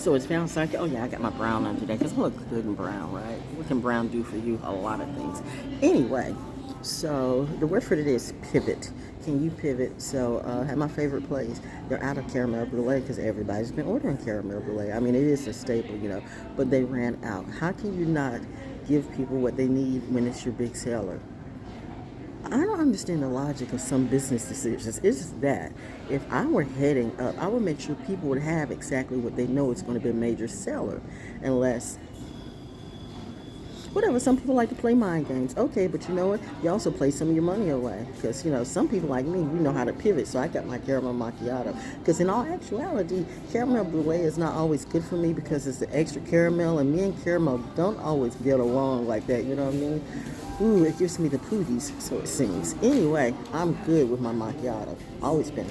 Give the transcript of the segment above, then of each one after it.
So it's found psychic. Oh yeah, I got my brown on today because I look good in brown, right? What can brown do for you? A lot of things. Anyway, so the word for today is pivot. Can you pivot? So at my favorite place, they're out of caramel brulee because everybody's been ordering caramel brulee. I mean, it is a staple, but they ran out. How can you not give people what they need when it's your big seller? I don't understand the logic of some business decisions. It's just that if I were heading up, I would make sure people would have exactly what they know is going to be a major seller. Unless, whatever, some people like to play mind games. Okay, but you know what? You also play some of your money away. Because, some people like me, you know how to pivot. So I got my caramel macchiato. Because in all actuality, caramel brulee is not always good for me because it's the extra caramel. And me and caramel don't always get along like that. You know what I mean? Ooh, it gives me the pooties, so it seems. Anyway, I'm good with my macchiato. Always been.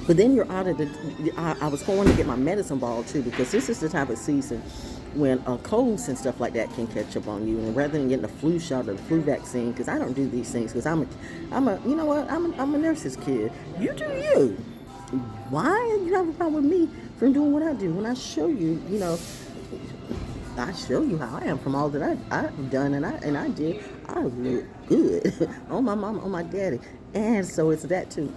But then you're out of the. I was going to get my medicine ball too because this is the type of season when colds and stuff like that can catch up on you. And rather than getting a flu shot or the flu vaccine, because I don't do these things because I'm a, you know what? I'm a nurse's kid. You do you. Why do you have a problem with me from doing what I do? When I show you, I show you how I am from all that I've done and I did. I look good on my mama, on my daddy. And so it's that too.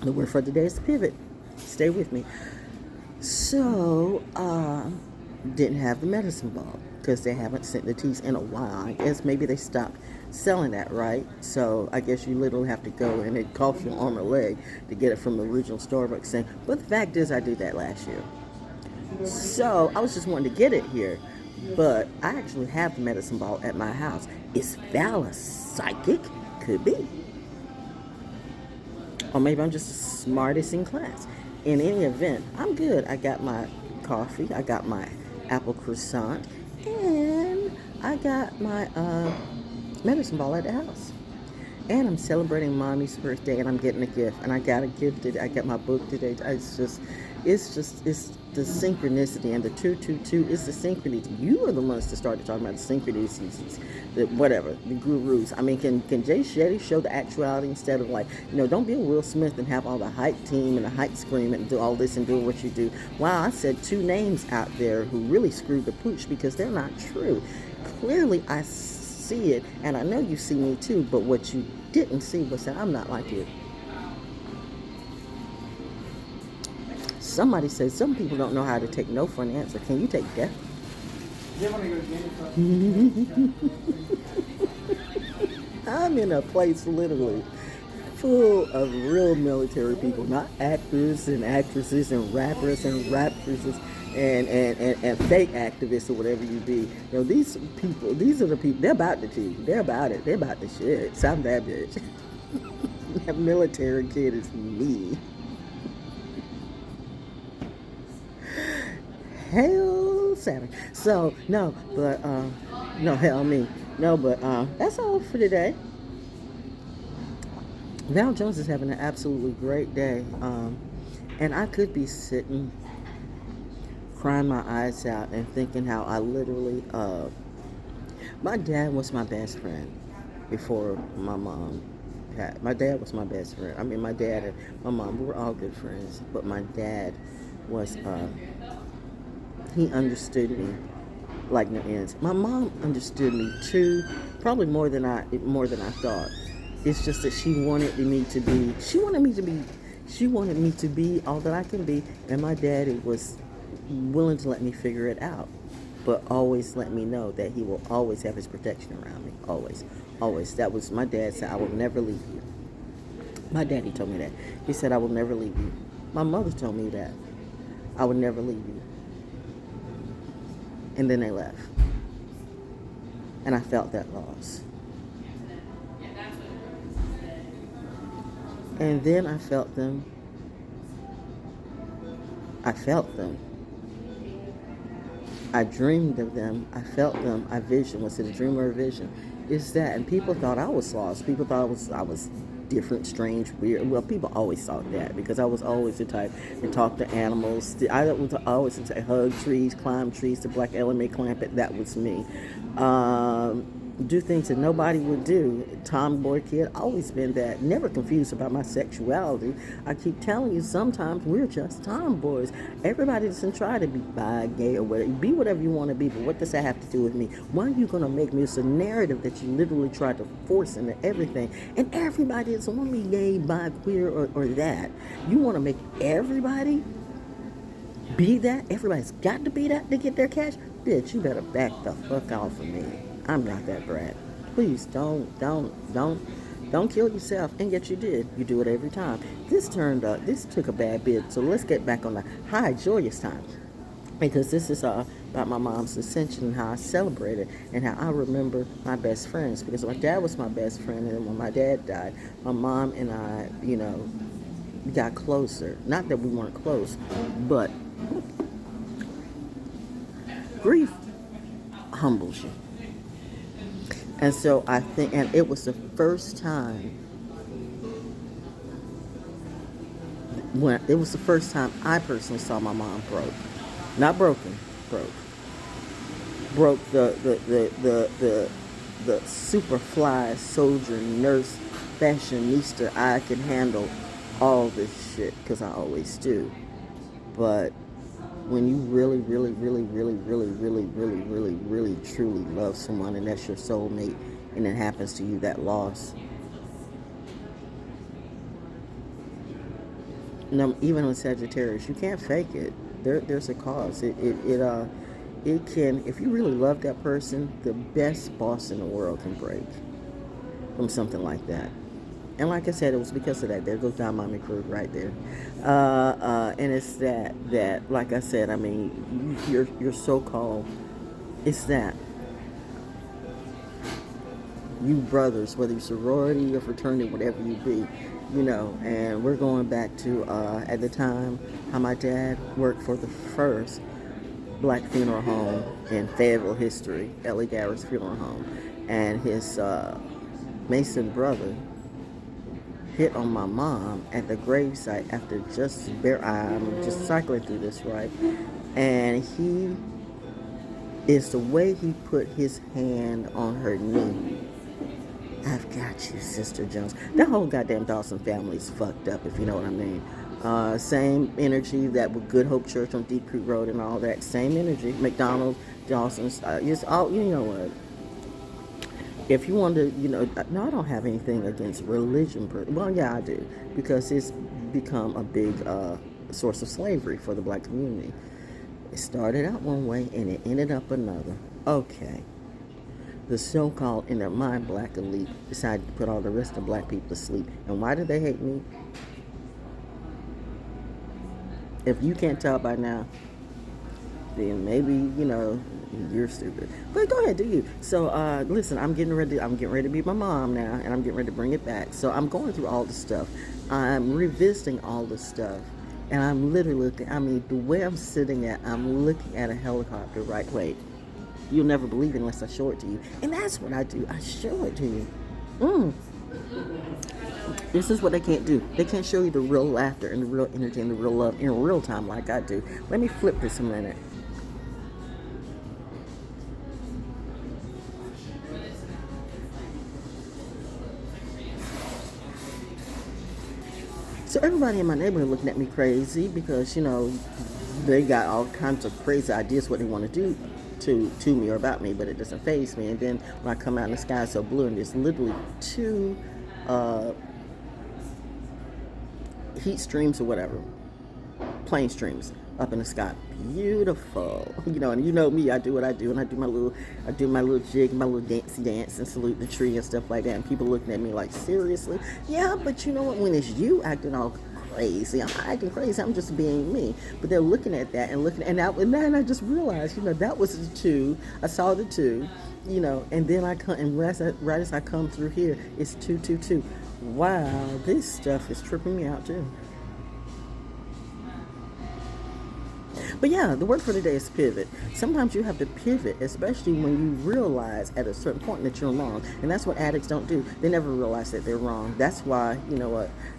The word for today is pivot. Stay with me. So, didn't have the medicine ball because they haven't sent the teas in a while. I guess maybe they stopped selling that, right? So I guess you literally have to go and it costs you an arm or leg to get it from the original Starbucks thing. But the fact is I did that last year. So I was just wanting to get it here. But I actually have the medicine ball at my house. Is Val a psychic? Could be. Or maybe I'm just the smartest in class. In any event, I'm good. I got my coffee. I got my apple croissant. And I got my medicine ball at the house. And I'm celebrating Mommy's birthday and I'm getting a gift. And I got a gift today. I got my book today. It's the synchronicity and the 222 is the synchronicity. You are the ones that started talking about the synchronicities, the gurus. I mean, can Jay Shetty show the actuality instead of don't be a Will Smith and have all the hype team and the hype scream and do all this and do what you do. Wow, I said two names out there who really screwed the pooch because they're not true. Clearly, I see it, and I know you see me too, but what you didn't see was that I'm not like you. Somebody says some people don't know how to take no for an answer. Can you take that? I'm in a place literally full of real military people, not actors and actresses and rappers and raptresses and fake activists or whatever you be. These people, these are the people, they're about the tea. They're about it. They're about the shit. So I'm that bitch. That military kid is me. Hell Saturn. So no, but no, hell me. No, but that's all for today. Val Jones is having an absolutely great day. And I could be sitting crying my eyes out and thinking how I literally my dad was my best friend before my mom. My dad was my best friend. I mean, my dad and my mom, we were all good friends, but my dad was he understood me like no ends. My mom understood me too, probably more than I thought. It's just that she wanted me to be all that I can be, and my daddy was willing to let me figure it out, but always let me know that he will always have his protection around me. Always. That was my dad said, I will never leave you. My daddy told me that. He said, I will never leave you. My mother told me that. I would never leave you. And then they left. And I felt that loss. And then I felt them. I dreamed of them. I felt them. I visioned. Was it a dream or a vision? It's that. And people thought I was lost. People thought I was different, strange, weird. Well, people always thought that because I was always the type to talk to animals. I was always the type to hug trees, climb trees, the black element clamp it. That was me. do things that nobody would do. Tomboy kid, always been that. Never confused about my sexuality. I keep telling you, sometimes we're just tomboys. Everybody doesn't try to be bi, gay, or whatever. Be whatever you want to be, but what does that have to do with me? Why are you going to make me? It's a narrative that you literally try to force into everything. And everybody doesn't want to be gay, bi, queer, or that. You want to make everybody be that? Everybody's got to be that to get their cash? Bitch, you better back the fuck off of me. I'm not that brat. Please don't kill yourself. And yet you did. You do it every time. This took a bad bit. So let's get back on the high, joyous time. Because this is about my mom's ascension and how I celebrated and how I remember my best friends. Because my dad was my best friend, and when my dad died, my mom and I, got closer. Not that we weren't close, but grief humbles you. And so I think, and it was the first time I personally saw my mom broke. Not broken, broke. Broke the super fly soldier, nurse, fashionista. I can handle all this shit because I always do. But when you really, really, really, really, really, really, really, really, really, truly love someone, and that's your soulmate, and it happens to you, that loss. No, even on Sagittarius, you can't fake it. There's a cause. It can, if you really love that person, the best boss in the world can break from something like that. And like I said, it was because of that. There goes Don Mommy Crew right there. And it's that, like I said, I mean, your so-called, it's that. You brothers, whether you're sorority or fraternity, whatever you be, and we're going back to, at the time, how my dad worked for the first black funeral home in Fayetteville history, Ellie Garrett's funeral home. And his Mason brother hit on my mom at the gravesite after I'm just cycling through this, right? And the way he put his hand on her knee. I've got you, Sister Jones. That whole goddamn Dawson family is fucked up, if you know what I mean. Same energy that with Good Hope Church on Deep Creek Road and all that. Same energy. McDonald's, Dawson's, just all, you know what? If you want to, no, I don't have anything against religion. Well, yeah, I do. Because it's become a big source of slavery for the black community. It started out one way and it ended up another. Okay. The so-called, in their mind, black elite decided to put all the rest of black people to sleep. And why do they hate me? If you can't tell by now, then maybe, you're stupid. But go ahead, do you. So, listen, I'm getting ready to be my mom now, and I'm getting ready to bring it back. So I'm going through all the stuff. I'm revisiting all the stuff. And I'm literally looking, the way I'm sitting I'm looking at a helicopter, right? Wait. You'll never believe it unless I show it to you. And that's what I do. I show it to you. This is what they can't do. They can't show you the real laughter and the real energy and the real love in real time like I do. Let me flip this a minute. So everybody in my neighborhood looking at me crazy because, they got all kinds of crazy ideas what they want to do to me or about me, but it doesn't faze me. And then when I come out and the sky is so blue and there's literally two heat streams or whatever, plane streams up in the sky, beautiful. And you know me, I do what I do, and I do my little jig, my little dancey dance, and salute the tree and stuff like that. And people looking at me like, seriously? Yeah, but you know what? When it's you acting all crazy, I'm not acting crazy. I'm just being me. But they're looking at that and then I just realized, that was the two. I saw the two, and then I come and right as I come through here, it's 222. Wow, this stuff is tripping me out too. But yeah, the word for today is pivot. Sometimes you have to pivot, especially when you realize at a certain point that you're wrong. And that's what addicts don't do. They never realize that they're wrong. That's why,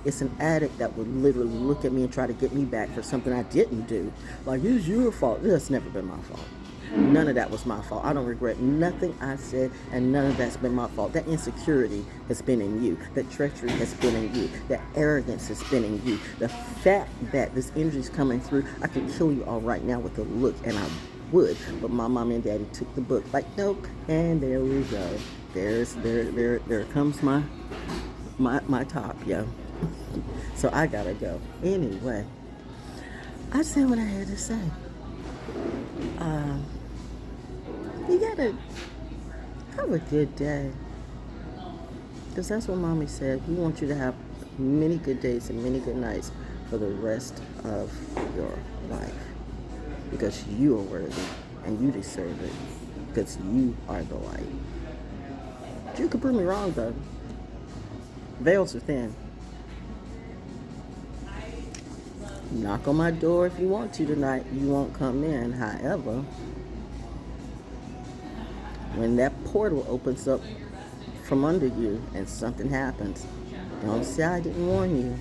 it's an addict that would literally look at me and try to get me back for something I didn't do. Like, it's your fault. It's never been my fault. None of that was my fault. I don't regret nothing I said, and none of that's been my fault. That insecurity has been in you. That treachery has been in you. That arrogance has been in you. The fact that this energy is coming through, I can kill you all right now with a look, and I would, but my mom and daddy took the book. Like, nope. And there we go. There comes my top, yo. So I gotta go. Anyway, I said what I had to say. You gotta have a good day, because that's what mommy said. We want you to have many good days and many good nights for the rest of your life, because you are worthy and you deserve it, because you are the light. You could prove me wrong, though. Veils are thin. Knock on my door if you want to tonight. You won't come in. However, when that portal opens up from under you and something happens, don't say I didn't warn you.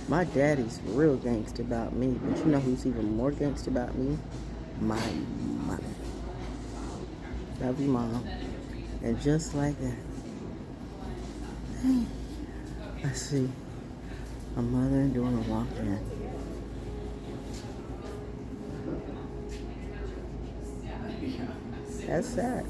My daddy's real gangster about me, but you know who's even more gangster about me? My mother. Love you, Mom. And just like that, I see a mother doing a walk in. That's sad.